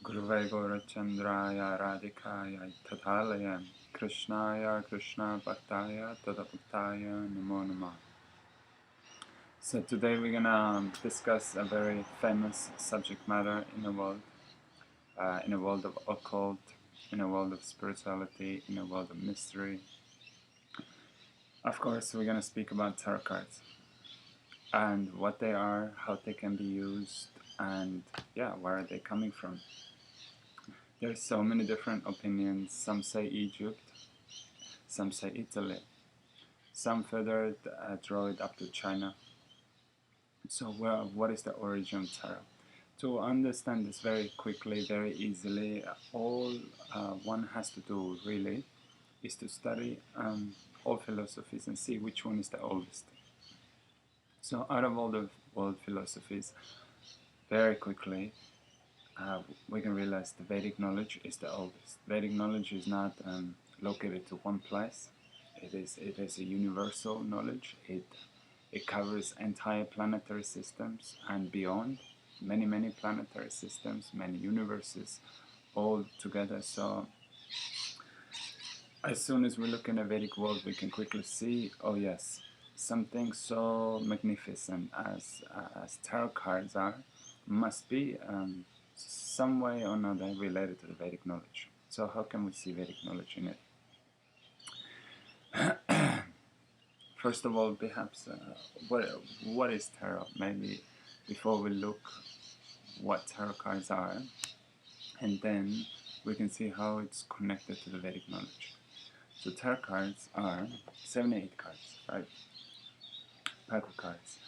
Guruvai Gaurachandraya Radhikaya Tathalayam Krishnaya Krishna Bhaktaya Tadabhaktaya Namo Namah. So today we're gonna discuss a very famous subject matter in a world of occult, in a world of spirituality, in a world of mystery. Of course, we're gonna speak about tarot cards and what they are, how they can be used, and yeah, where are they coming from? There's so many different opinions. Some say Egypt, some say Italy, some further draw it up to China. So what is the origin of tarot? To understand this very quickly, very easily, all one has to do really is to study all philosophies and see which one is the oldest. So out of all the world philosophies, very quickly we can realize the Vedic knowledge is the oldest. Vedic knowledge is not located to one place. It is a universal knowledge. It covers entire planetary systems and beyond, many planetary systems, many universes, all together. So as soon as we look in the Vedic world, we can quickly see, oh yes, something so magnificent as tarot cards are, must be some way or another related to the Vedic knowledge. So how can we see Vedic knowledge in it? First of all, perhaps, what is tarot? Maybe before we look what tarot cards are, and then we can see how it's connected to the Vedic knowledge. So tarot cards are 78 cards, right? Pack of cards,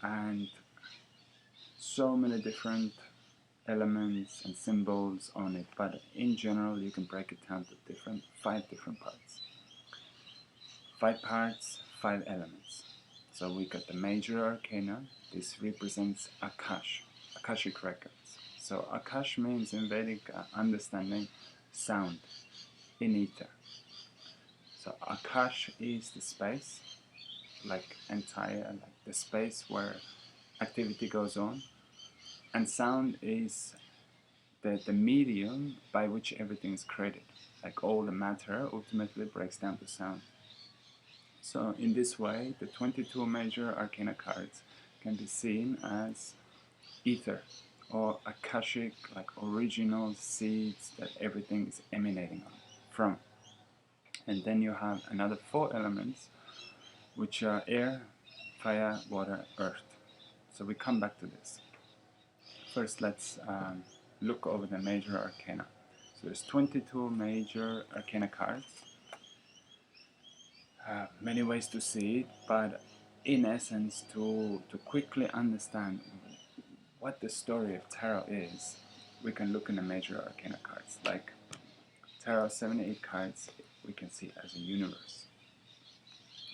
and so many different elements and symbols on it. But in general, you can break it down to five different parts. 5 parts, 5 elements. So we got the major arcana. This represents Akashic records. So Akash means in Vedic understanding sound in ether. So Akash is the space, like the space where activity goes on, and sound is the medium by which everything is created. Like all the matter ultimately breaks down to sound. So in this way, the 22 major arcana cards can be seen as ether or Akashic, like original seeds that everything is emanating from. And then you have another 4 elements, which are air, fire, water, earth. So we come back to this. First, let's look over the major arcana. So there's 22 major arcana cards. Many ways to see it, but in essence, to quickly understand what the story of tarot is, we can look in the major arcana cards. Like tarot 78 cards, we can see as a universe.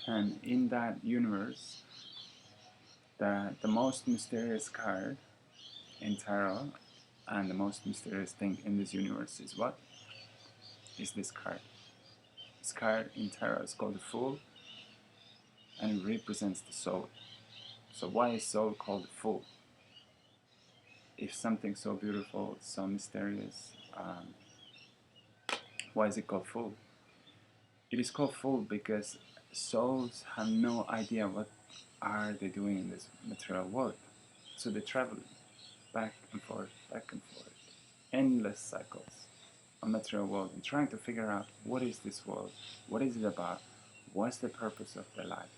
And in that universe, the most mysterious card in tarot and the most mysterious thing in this universe is what? Is this card. This card in tarot is called the Fool, and it represents the soul. So why is soul called the Fool? If something so beautiful, so mysterious, why is it called Fool? It is called Fool because souls have no idea what are they doing in this material world. So they travel back and forth, endless cycles of material world and trying to figure out what is this world, what is it about, what's the purpose of their life,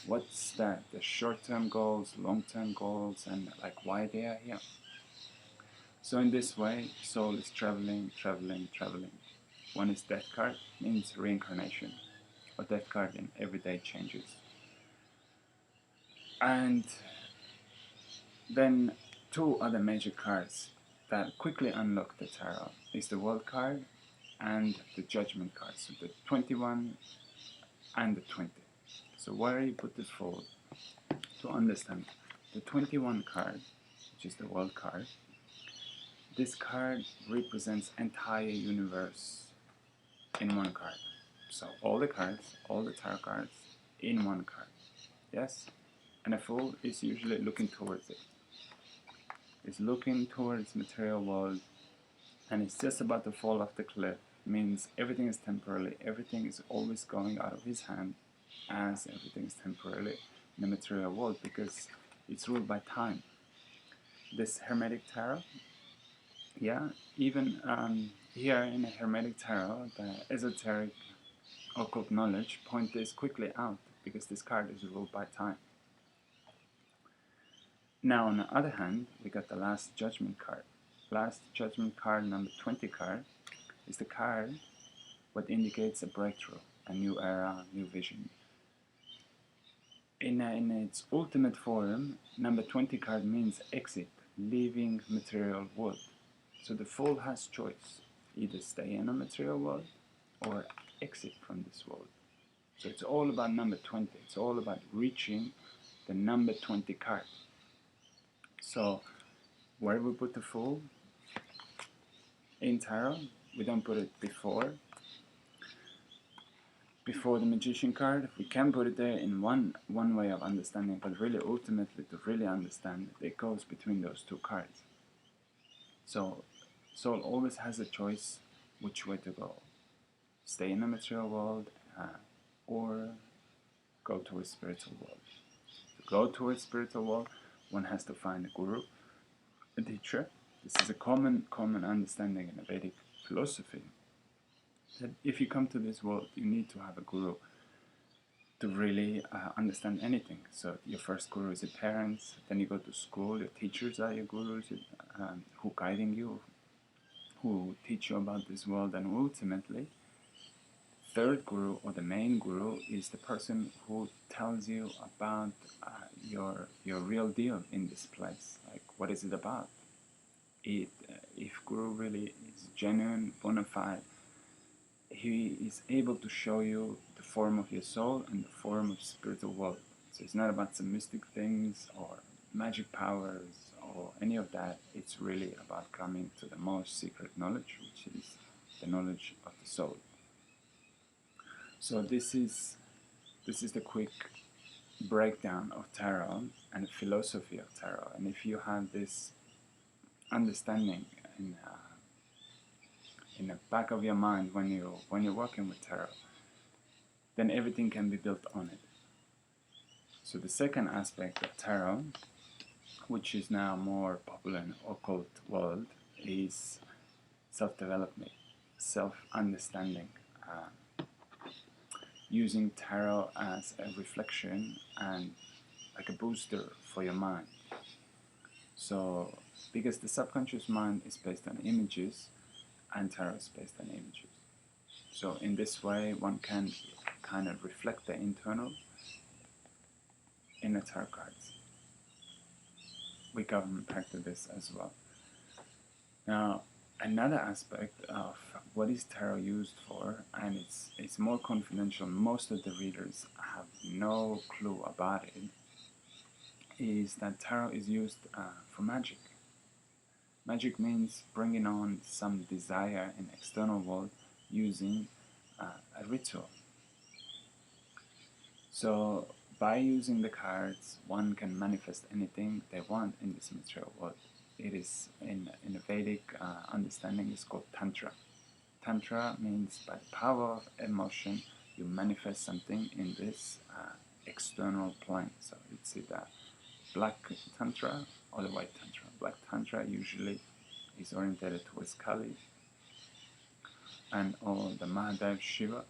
what's the short-term goals, long-term goals, and like why they are here. So in this way, soul is traveling. One is death card, means reincarnation, or death card in everyday changes. And then 2 other major cards that quickly unlock the tarot is the World card and the Judgment card. So the 21 and the 20. So where you put the Fool, to understand the 21 card, which is the World card, this card represents entire universe in one card. So all the cards, all the tarot cards in one card. Yes? And a Fool is usually looking towards it. Is looking towards material world and it's just about to fall off the cliff, means everything is temporarily, everything is always going out of his hand, as everything is temporarily in the material world, because it's ruled by time. This Hermetic Tarot, yeah, even here in the Hermetic Tarot, the esoteric occult knowledge point this quickly out, because this card is ruled by time. Now, on the other hand, we got the Last Judgment card. Last Judgment card, number 20 card, is the card what indicates a breakthrough, a new era, new vision. In its ultimate form, number 20 card means exit, leaving material world. So the Fool has choice, either stay in a material world or exit from this world. So it's all about number 20. It's all about reaching the number 20 card. So where we put the Fool in tarot, we don't put it before the Magician card. We can put it there in one way of understanding, but really ultimately to really understand it goes between those two cards. So soul always has a choice which way to go. Stay in the material world or go towards spiritual world. To go towards spiritual world, one has to find a guru, a teacher. This is a common understanding in the Vedic philosophy, that if you come to this world, you need to have a guru to really understand anything. So your first guru is your parents, then you go to school, your teachers are your gurus, who guiding you, who teach you about this world, and ultimately, third guru, or the main guru, is the person who tells you about your real deal in this place. Like, what is it about? If guru really is genuine, bona fide, he is able to show you the form of your soul and the form of spiritual world. So it's not about some mystic things or magic powers or any of that. It's really about coming to the most secret knowledge, which is the knowledge of the soul. So this is the quick breakdown of tarot and the philosophy of tarot. And if you have this understanding in the back of your mind when you're working with tarot, then everything can be built on it. So the second aspect of tarot, which is now more popular in the occult world, is self-development, self-understanding, using tarot as a reflection and like a booster for your mind. So because the subconscious mind is based on images, and tarot is based on images. So in this way, one can kind of reflect the internal in the tarot cards. We come back to this as well. Now, another aspect of what is tarot used for, and it's more confidential, most of the readers have no clue about it, is that tarot is used for magic. Magic means bringing on some desire in external world using a ritual. So by using the cards, one can manifest anything they want in this material world. It is in the Vedic understanding is called Tantra. Tantra means by the power of emotion, you manifest something in this external plane. So it's either Black Tantra or the White Tantra. Black Tantra usually is oriented towards Kali and or the Mahadev Shiva,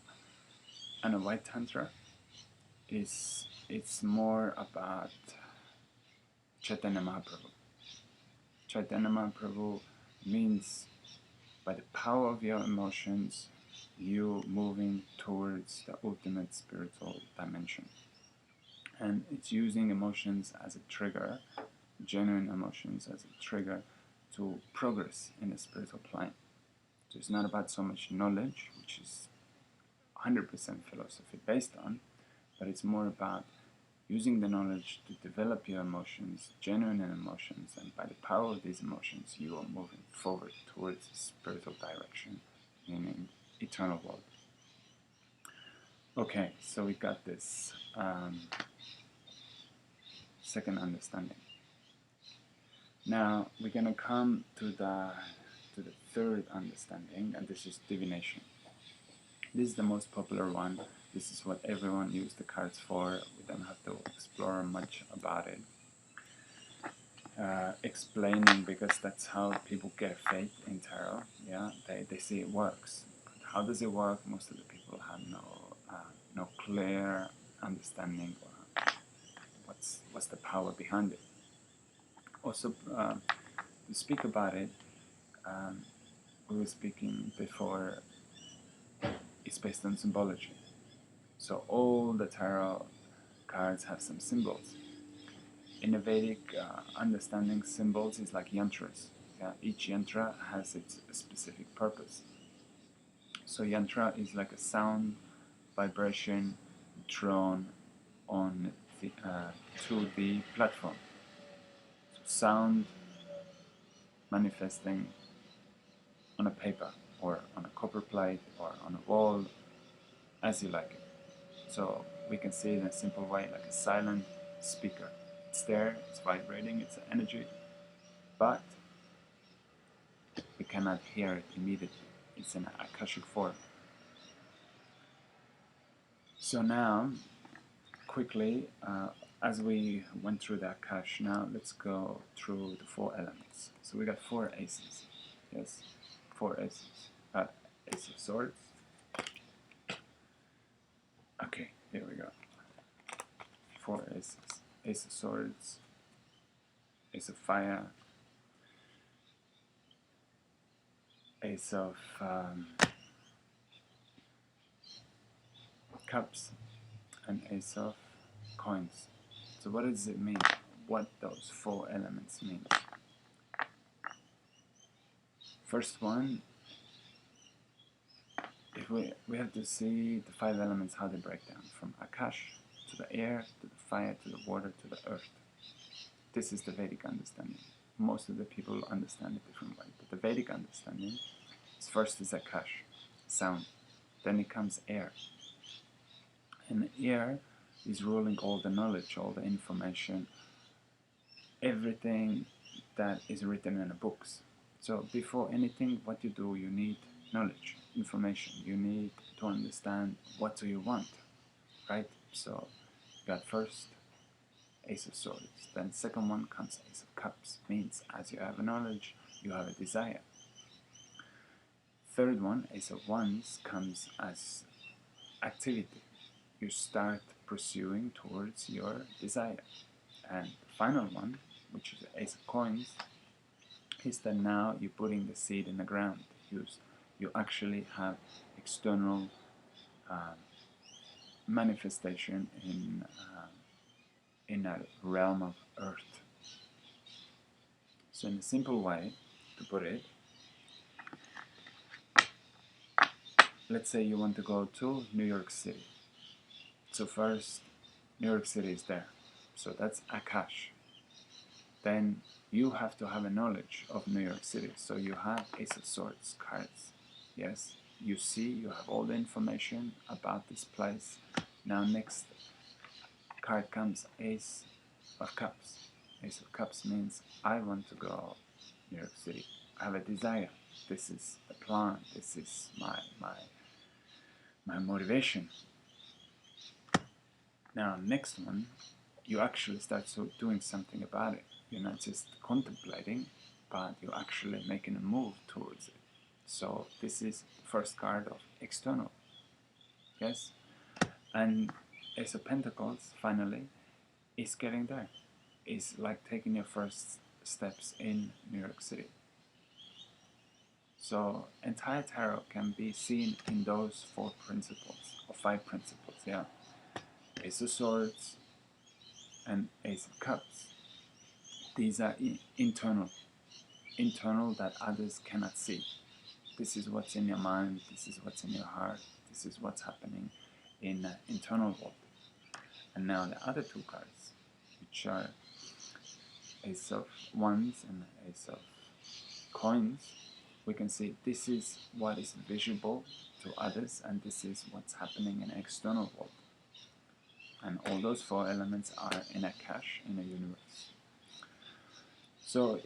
and the White Tantra it's more about Chaitanya Mahaprabhu. Chaitanya Mahaprabhu means by the power of your emotions, you moving towards the ultimate spiritual dimension. And it's using emotions as a trigger, genuine emotions as a trigger to progress in the spiritual plane. So it's not about so much knowledge, which is 100% philosophy based on, but it's more about using the knowledge to develop your emotions, genuine emotions, and by the power of these emotions, you are moving forward towards a spiritual direction, meaning eternal world. Okay, so we got this second understanding. Now we're gonna come to to the third understanding, and this is divination. This is the most popular one. This is what everyone uses the cards for. We don't have to explore much about it. Explaining, because that's how people get faith in tarot. Yeah, they see it works. But how does it work? Most of the people have no clear understanding of what's the power behind it. Also, to speak about it, we were speaking before. It's based on symbology. So all the tarot cards have some symbols. In a Vedic understanding, symbols is like yantras. Yeah? Each yantra has its specific purpose. So yantra is like a sound vibration drawn on to the platform. So sound manifesting on a paper or on a copper plate or on a wall, as you like it. So we can see it in a simple way, like a silent speaker. It's there, it's vibrating, it's energy, but we cannot hear it immediately. It's in Akashic form. So now, quickly, as we went through the Akash, now let's go through the 4 elements. So we got 4 aces. Yes, 4 aces. Ace of Swords. Okay, here we go. 4 aces. Ace of Swords, Ace of Fire, Ace of Cups, and Ace of Coins. So what does it mean? What those 4 elements mean? First one, if we have to see the 5 elements, how they break down, from Akash to the air, to the fire, to the water, to the earth. This is the Vedic understanding. Most of the people understand it different way, but the Vedic understanding is first is Akash, sound, then it comes air, and air is ruling all the knowledge, all the information, everything that is written in the books. So before anything, what you do, you need knowledge, information. You need to understand what do you want, right? So you got first Ace of Swords, then second one comes Ace of Cups, means as you have a knowledge, you have a desire. Third one, Ace of Wands, comes as activity. You start pursuing towards your desire. And the final one, which is the Ace of Coins, is that now you're putting the seed in the ground. You actually have external manifestation in a realm of earth. So in a simple way to put it, let's say you want to go to New York City. So first, New York City is there. So that's Akash. Then you have to have a knowledge of New York City. So you have Ace of Swords cards. Yes, you see, you have all the information about this place. Now next card comes Ace of Cups. Ace of Cups means I want to go New York City. I have a desire. This is the plan. This is my motivation. Now next one, you actually start doing something about it. You're not just contemplating, but you're actually making a move towards it. So this is the first card of external. Yes? And Ace of Pentacles, finally, is getting there. It's like taking your first steps in New York City. So entire tarot can be seen in those 4 principles, or 5 principles, yeah. Ace of Swords and Ace of Cups. These are internal that others cannot see. This is what's in your mind, this is what's in your heart, this is what's happening in the internal world. And now the other 2 cards, which are Ace of Wands and Ace of Coins, we can see this is what is visible to others, and this is what's happening in the external world. And all those 4 elements are in Akash, in a universe. So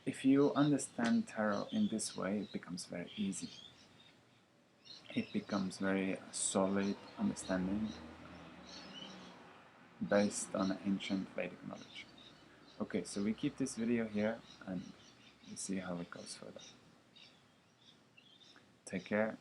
if you understand tarot in this way, it becomes very easy. It becomes very solid understanding based on ancient Vedic knowledge. Okay, so we keep this video here and we see how it goes further. Take care.